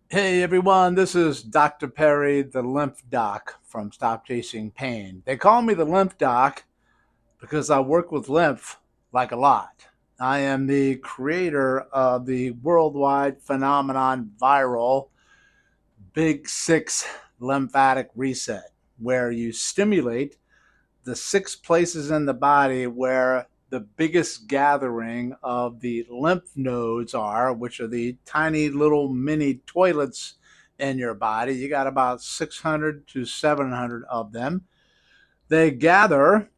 Hey everyone, this is Dr. Perry, the lymph doc from Stop Chasing Pain. They call me the lymph doc because I work with lymph like a lot. I am the creator of the worldwide phenomenon viral Big Six lymphatic reset, where you stimulate the six places in the body where the biggest gathering of the lymph nodes are, which are the tiny little mini toilets in your body. You got about 600 to 700 of them. They gather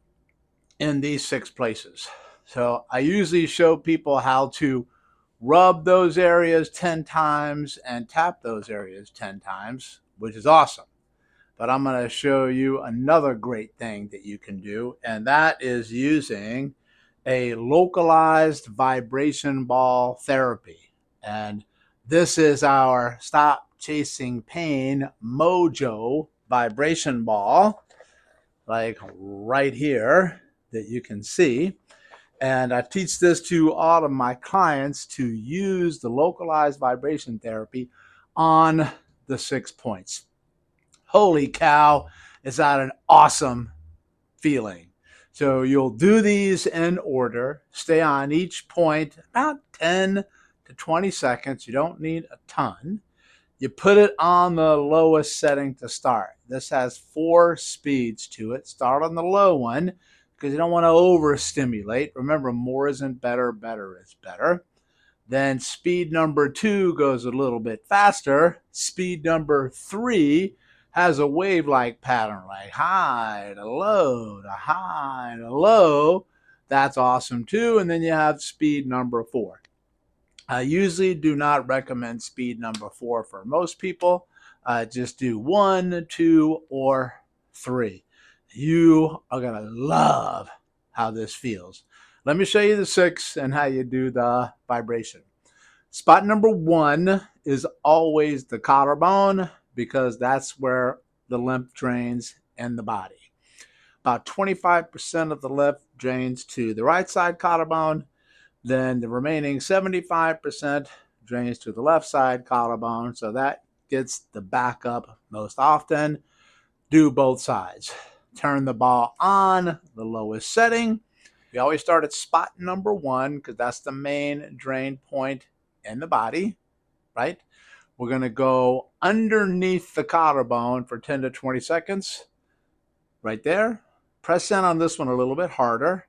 in these six places. So I usually show people how to rub those areas 10 times and tap those areas 10 times, which is awesome. But I'm going to show you another great thing that you can do, and that is using a localized vibration ball therapy. And this is our Stop Chasing Pain Mojo vibration ball, like right here, that you can see. And I teach this to all of my clients to use the localized vibration therapy on the 6 points. Holy cow, is that an awesome feeling? So you'll do these in order, stay on each point about 10 to 20 seconds. You don't need a ton. You put it on the lowest setting to start. This has 4 speeds to it. Start on the low one because you don't want to overstimulate. Remember, more isn't better, better is better. Then speed number 2 goes a little bit faster. Speed number 3 has a wave-like pattern, like high to low to high to low. That's awesome too. And then you have speed number 4. I usually do not recommend speed number 4 for most people. Just do 1, 2, or 3. You are going to love how this feels. Let me show you the 6 and how you do the vibration. Spot number 1 is always the collarbone because that's where the lymph drains in the body. About 25% of the lymph drains to the right side collarbone. Then the remaining 75% drains to the left side collarbone. So that gets the backup most often. Do both sides. Turn the ball on the lowest setting. We always start at spot number 1 because that's the main drain point in the body, right? We're going to go underneath the collarbone for 10 to 20 seconds. Right there. Press in on this one a little bit harder.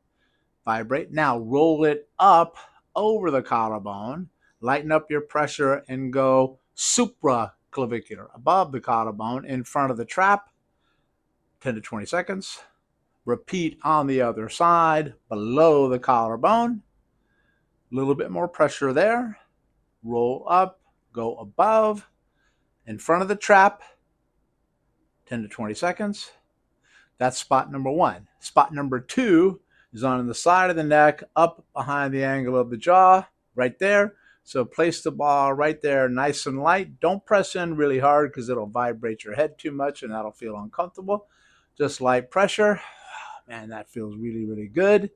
Vibrate. Now roll it up over the collarbone. Lighten up your pressure and go supraclavicular, above the collarbone, in front of the trap. 10 to 20 seconds. Repeat on the other side, below the collarbone. A little bit more pressure there. Roll up, go above, in front of the trap. 10 to 20 seconds. That's spot number 1. Spot number 2 is on the side of the neck, up behind the angle of the jaw, right there. So place the ball right there, nice and light. Don't press in really hard because it'll vibrate your head too much and that'll feel uncomfortable. Just light pressure. Man, that feels really, really good.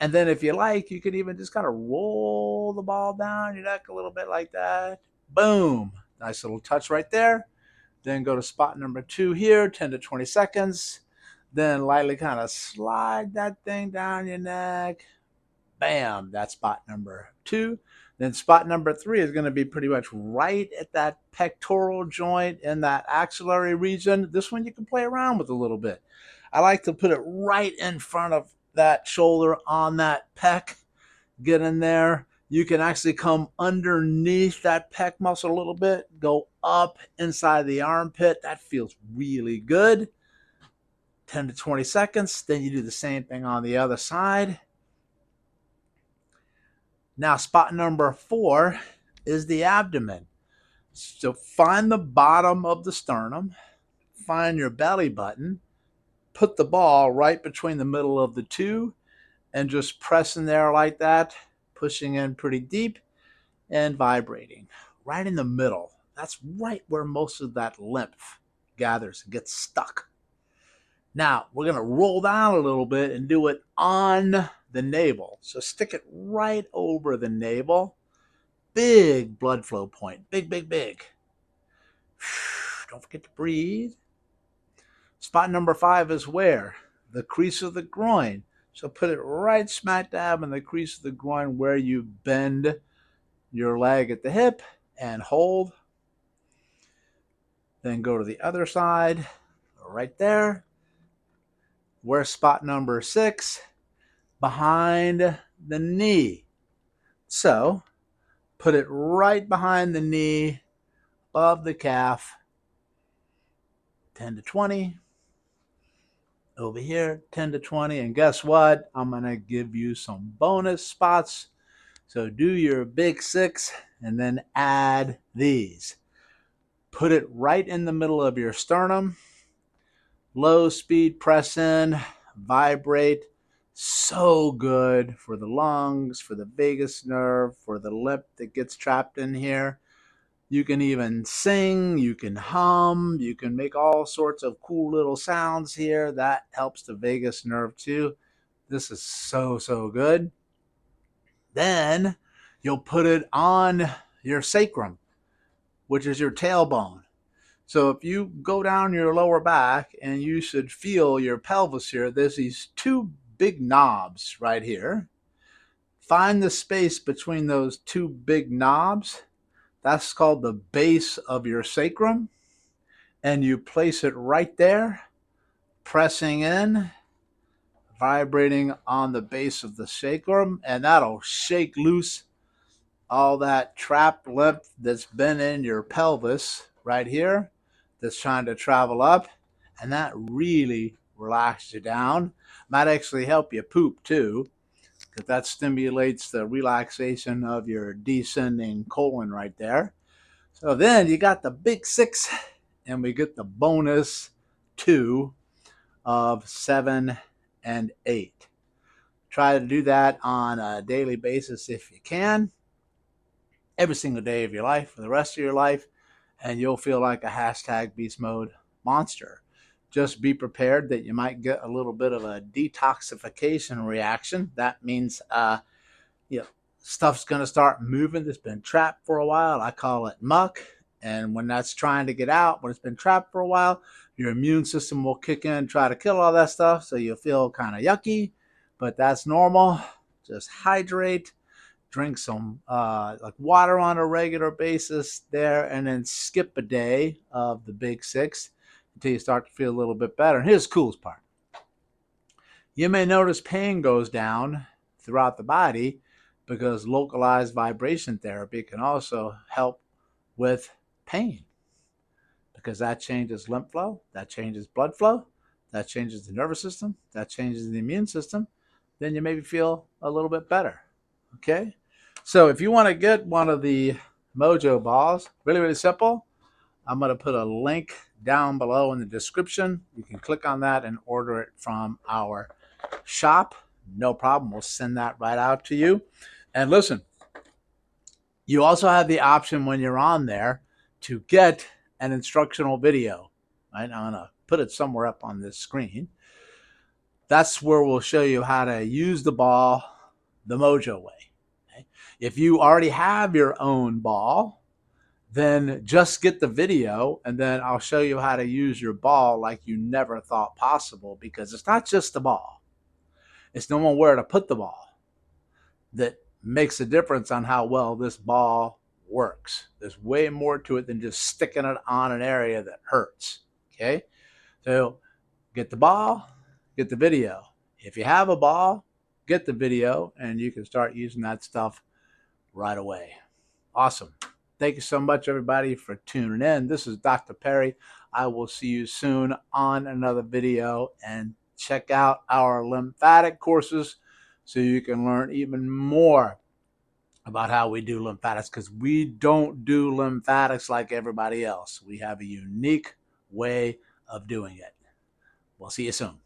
And then if you like, you can even just kind of roll the ball down your neck a little bit like that. Boom. Nice little touch right there. Then go to spot number 2 here, 10 to 20 seconds. Then lightly kind of slide that thing down your neck. Bam, that's spot number 2. Then spot number 3 is going to be pretty much right at that pectoral joint in that axillary region. This one you can play around with a little bit. I like to put it right in front of that shoulder on that pec. Get in there. You can actually come underneath that pec muscle a little bit, go up inside the armpit. That feels really good. 10 to 20 seconds. Then you do the same thing on the other side. Now, spot number 4 is the abdomen. So find the bottom of the sternum, find your belly button, put the ball right between the middle of the two, and just press in there like that, pushing in pretty deep and vibrating right in the middle. That's right where most of that lymph gathers and gets stuck. Now, we're going to roll down a little bit and do it on the navel. So stick it right over the navel. big blood flow point. Big, big, big. Don't forget to breathe. Spot number 5 is where? The crease of the groin. So put it right smack dab in the crease of the groin where you bend your leg at the hip and hold. Then go to the other side, right there. Where's spot number 6? Behind the knee. So put it right behind the knee, above the calf. 10 to 20. Over here, 10 to 20. And guess what? I'm going to give you some bonus spots. So do your big 6 and then add these. Put it right in the middle of your sternum. Low speed press in, vibrate. So good for the lungs, for the vagus nerve, for the lip that gets trapped in here. You can even sing, you can hum, you can make all sorts of cool little sounds here. That helps the vagus nerve too. This is so, so good. Then you'll put it on your sacrum, which is your tailbone. So if you go down your lower back and you should feel your pelvis here, there's these 2 big knobs right here. Find the space between those 2 big knobs. That's called the base of your sacrum. And you place it right there, pressing in, vibrating on the base of the sacrum, and that'll shake loose all that trapped lymph that's been in your pelvis right here that's trying to travel up, and that really relaxes you down. Might actually help you poop too, because that stimulates the relaxation of your descending colon right there. So then you got the big 6, and we get the bonus 2 of 7 and 8. Try to do that on a daily basis if you can, every single day of your life for the rest of your life, and you'll feel like a hashtag beast mode monster. Just be prepared that you might get a little bit of a detoxification reaction. That means stuff's going to start moving that's been trapped for a while. I call it muck. And when that's trying to get out, when it's been trapped for a while, your immune system will kick in and try to kill all that stuff. So you'll feel kind of yucky, but that's normal. Just hydrate, drink some like water on a regular basis there, and then skip a day of the big 6 until you start to feel a little bit better. And here's the coolest part. You may notice pain goes down throughout the body because localized vibration therapy can also help with pain, because that changes lymph flow, that changes blood flow, that changes the nervous system, that changes the immune system. Then you maybe feel a little bit better. Okay? So if you want to get one of the Mojo balls, really, really simple. I'm going to put a link down below in the description. You can click on that and order it from our shop. No problem. We'll send that right out to you. And listen, you also have the option when you're on there to get an instructional video. Right? I'm going to put it somewhere up on this screen. That's where we'll show you how to use the ball the Mojo way. Okay? If you already have your own ball, then just get the video, and then I'll show you how to use your ball like you never thought possible, because it's not just the ball. It's knowing where to put the ball that makes a difference on how well this ball works. There's way more to it than just sticking it on an area that hurts. Okay? So get the ball, get the video. If you have a ball, get the video, and you can start using that stuff right away. Awesome. Thank you so much, everybody, for tuning in. This is Dr. Perry. I will see you soon on another video, and check out our lymphatic courses so you can learn even more about how we do lymphatics, because we don't do lymphatics like everybody else. We have a unique way of doing it. We'll see you soon.